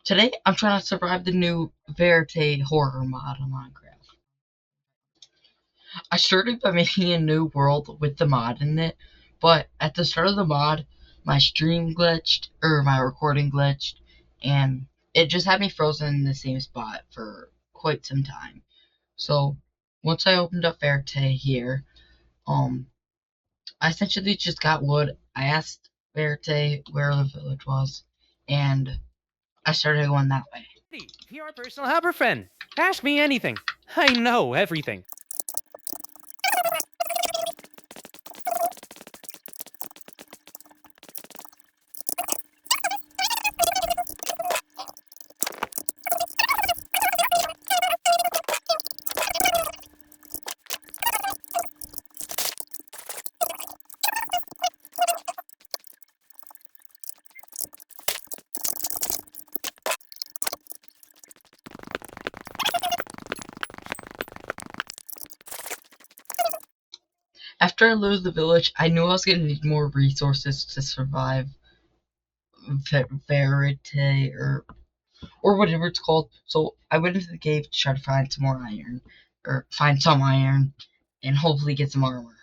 Today, I'm trying to survive the new veritay horror mod on Minecraft. I started by making a new world with the mod in it, but at the start of the mod, my stream glitched, or my recording glitched, and it just had me frozen in the same spot for quite some time. So, once I opened up veritay here, I essentially just got wood. I asked veritay where the village was, and I started going that way. PR personal helper friend. Ask me anything. I know everything. After I lose the village, I knew I was gonna need more resources to survive veritay or whatever it's called. So I went into the cave to try to find some more iron, or find some iron, and hopefully get some armor.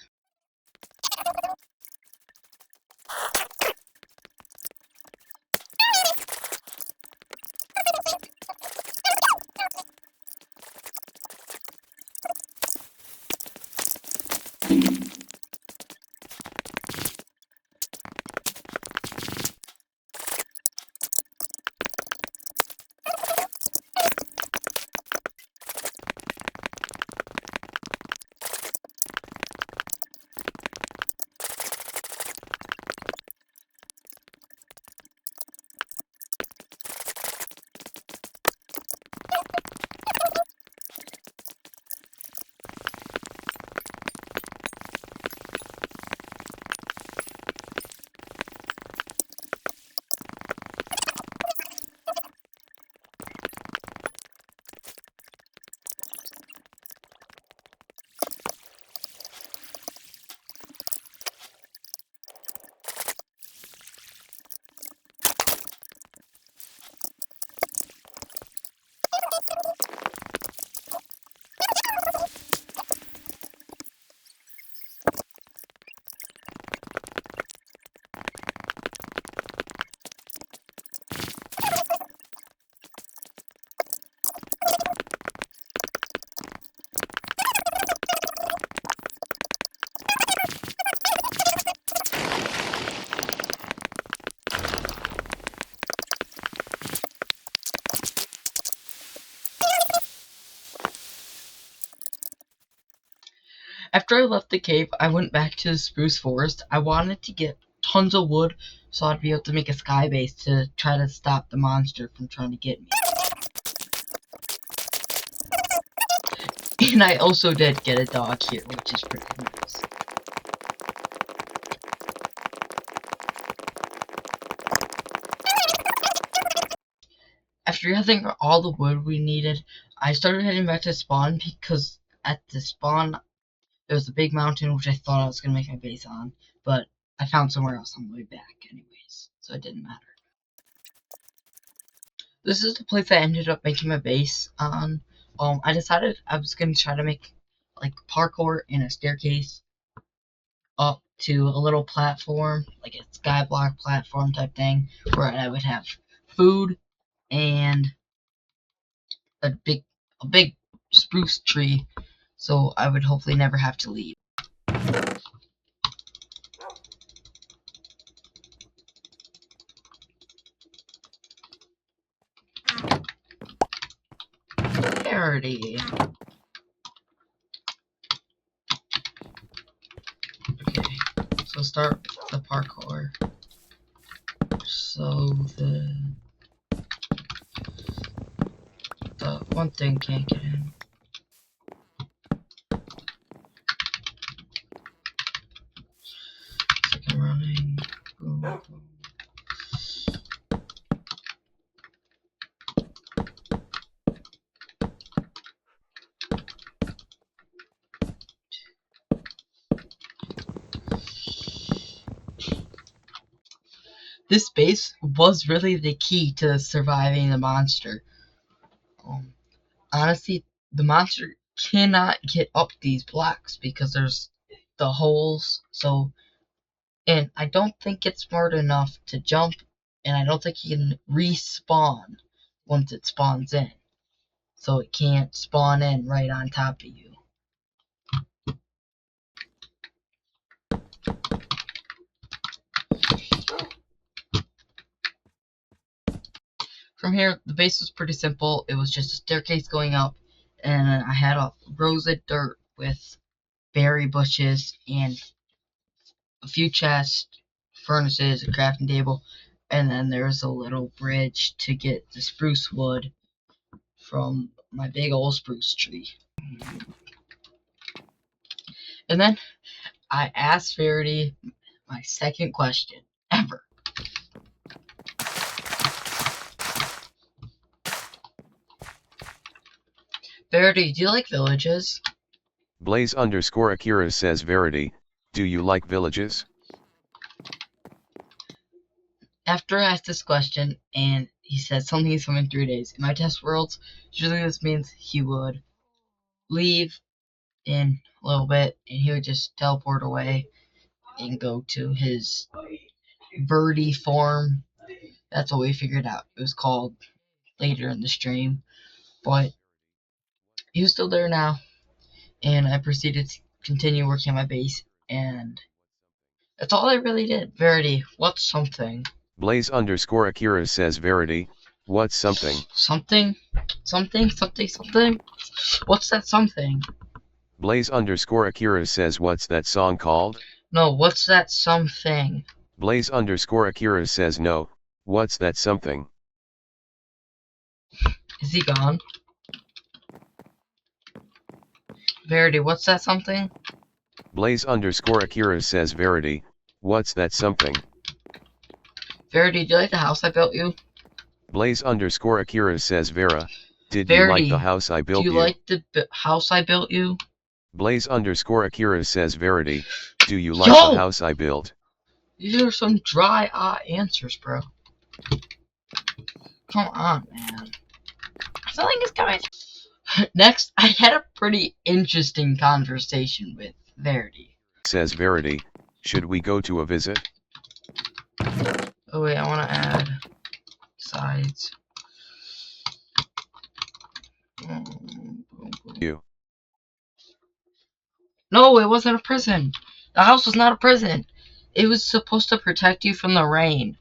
After I left the cave, I went back to the spruce forest. I wanted to get tons of wood so I'd be able to make a sky base to try to stop the monster from trying to get me. And I also did get a dog here, which is pretty nice. After gathering all the wood we needed, I started heading back to spawn because at the spawn there was a big mountain which I thought I was going to make my base on, but I found somewhere else on the way back anyways, so it didn't matter. This is the place I ended up making my base on. I decided I was going to try to make like parkour and a staircase up to a little platform, like a skyblock platform type thing, where I would have food and a big spruce tree, so I would hopefully never have to leave. Parody. Okay, so start the parkour. So the one thing can't get in. Second running. Boom, boom. this base was really the key to surviving the monster. Honestly, the monster cannot get up these blocks because there's the holes. So, and I don't think it's smart enough to jump, and I don't think it can respawn once it spawns in. So it can't spawn in right on top of you. From here, the base was pretty simple. It was just a staircase going up, and I had a rows of dirt with berry bushes and a few chests, furnaces, a crafting table, and then there's a little bridge to get the spruce wood from my big old spruce tree. And then I asked Verity my second question ever. Verity, do you like villages? Blaze_Akira says Verity, do you like villages? After I asked this question, and he said something is coming in 3 days. In my test worlds, usually this means he would leave in a little bit, and he would just teleport away and go to his Verity form. That's what we figured out. It was called later in the stream, but he was still there now, and I proceeded to continue working on my base, and that's all I really did. Verity, what's something? Blaze_Akira says Verity, what's something? Something? Something? What's that something? Blaze_Akira says what's that song called? No, what's that something? Blaze_Akira says no, what's that something? Is he gone? Verity, what's that something? Blaze_Akira says Verity, what's that something? Verity, do you like the house I built you? Blaze_Akira says Vera, did you Verity, like the house I built you? Do you like the house I built you? Blaze_Akira says Verity, do you like the house I built? These are some dry answers, bro. Come on, man. Something is coming. Next, I had a pretty interesting conversation with Verity. Says Verity, should we go to a visit? Oh wait, I want to add sides. You. No, it wasn't a prison. The house was not a prison. It was supposed to protect you from the rain.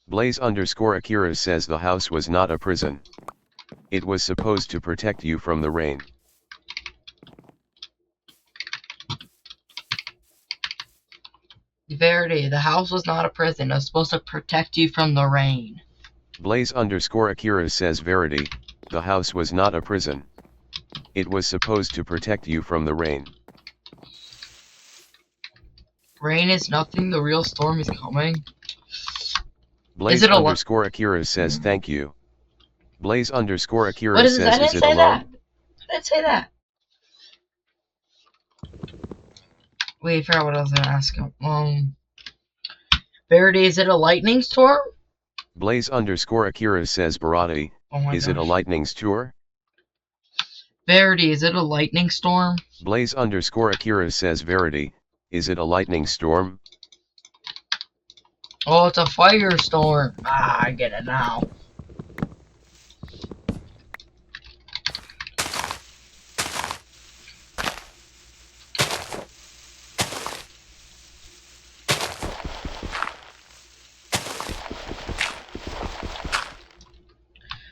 Blaze_Akira says the house was not a prison. It was supposed to protect you from the rain. Verity, the house was not a prison. It was supposed to protect you from the rain. Blaze_Akira says Verity, the house was not a prison. It was supposed to protect you from the rain. Rain is nothing. The real storm is coming. Blaze_Akira says thank you. Blaze_Akira says I didn't is it say alone? that. I didn't say that. Wait, I forgot what I was gonna ask him. Verity, is it a lightning storm? Blaze_Akira says Barati, is it a lightning storm? Verity, is it a lightning storm? Blaze_Akira says Verity, is it a lightning storm? Oh, it's a firestorm. Ah, I get it now.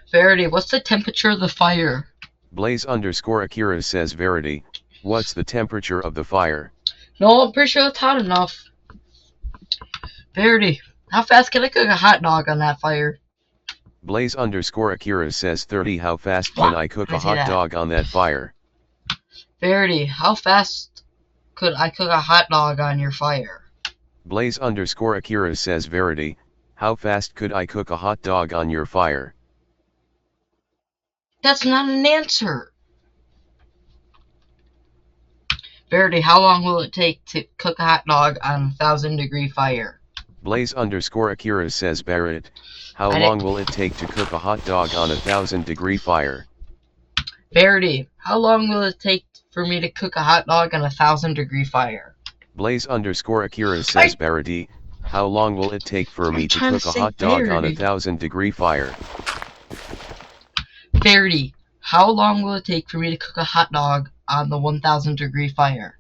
Verity, what's the temperature of the fire? Blaze_Akira says Verity, what's the temperature of the fire? No, I'm pretty sure it's hot enough. Verity, how fast can I cook a hot dog on that fire? Blaze_Akira says 30. How fast can I cook a hot dog on that fire? Verity, how fast could I cook a hot dog on your fire? Blaze_Akira says Verity, how fast could I cook a hot dog on your fire? That's not an answer. Verity, how long will it take to cook a hot dog on a 1,000-degree fire? Blaze underscore Akira says Barrett, how I long didn't- will it take to cook a hot dog on 1,000-degree fire? Verity, how long will it take for me to cook a hot dog on 1,000-degree fire? Blaze underscore Akira says Barrett, how long will it take for me to trying to cook a say hot dog on Verity. 1,000-degree fire? Verity, how long will it take for me to cook a hot dog on the 1,000-degree fire?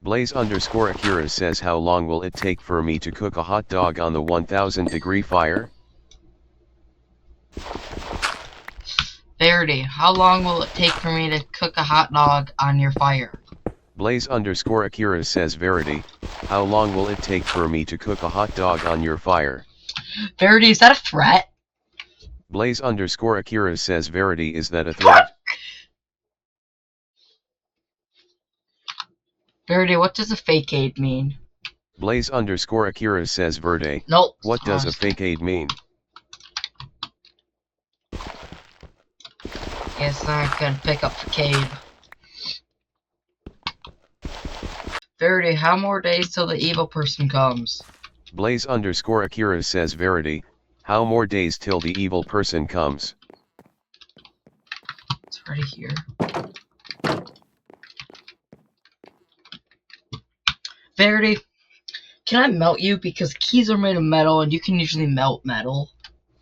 Blaze underscore Akira says how long will it take for me to cook a hot dog on the 1,000-degree fire? Verity, how long will it take for me to cook a hot dog on your fire? Blaze underscore Akira says Verity, how long will it take for me to cook a hot dog on your fire? Verity, is that a threat? Blaze underscore Akira says Verity, is that a threat? Verity, what does a fake aid mean? Blaze underscore Akira says Verde, Nope. what does a fake aid mean? It's not gonna pick up for Cade. Verity, how more days till the evil person comes? Blaze underscore Akira says Verity, how more days till the evil person comes? It's already here. Verity, can I melt you? Because keys are made of metal and you can usually melt metal.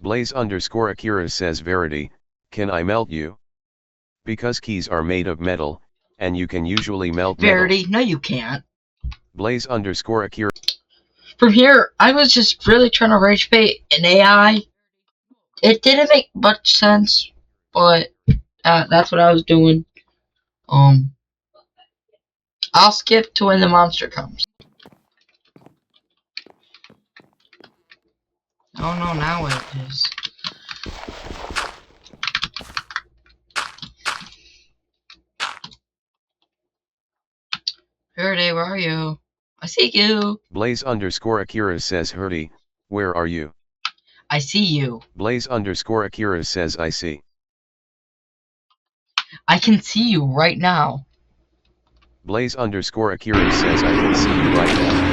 Blaze underscore Akira says Verity, can I melt you? Because keys are made of metal, and you can usually melt metal. Verity, no you can't. Blaze underscore Akira. From here, I was just really trying to rage bait an AI. It didn't make much sense, but that's what I was doing. I'll skip to when the monster comes. Oh no, now it is. Verity, where are you? I see you. Blaze underscore Akira says Hurdy, where are you? I see you. Blaze underscore Akira says I see. I can see you right now. Blaze underscore Akira says I can see you right now.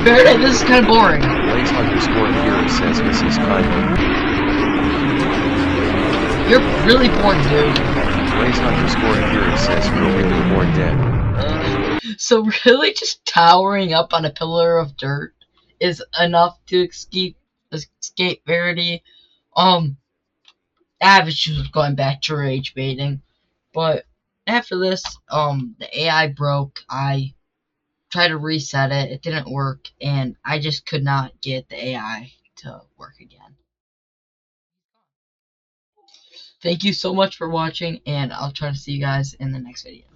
Verity, this is kind of boring. Blaze underscore Akira says this is kind of. You're really boring, dude. Blaze underscore Akira says you're really born dead. So really just towering up on a pillar of dirt is enough to escape Verity. I was just going back to rage baiting. But after this, the AI broke. I tried to reset it. It didn't work, and I just could not get the AI to work again. Thank you so much for watching, and I'll try to see you guys in the next video.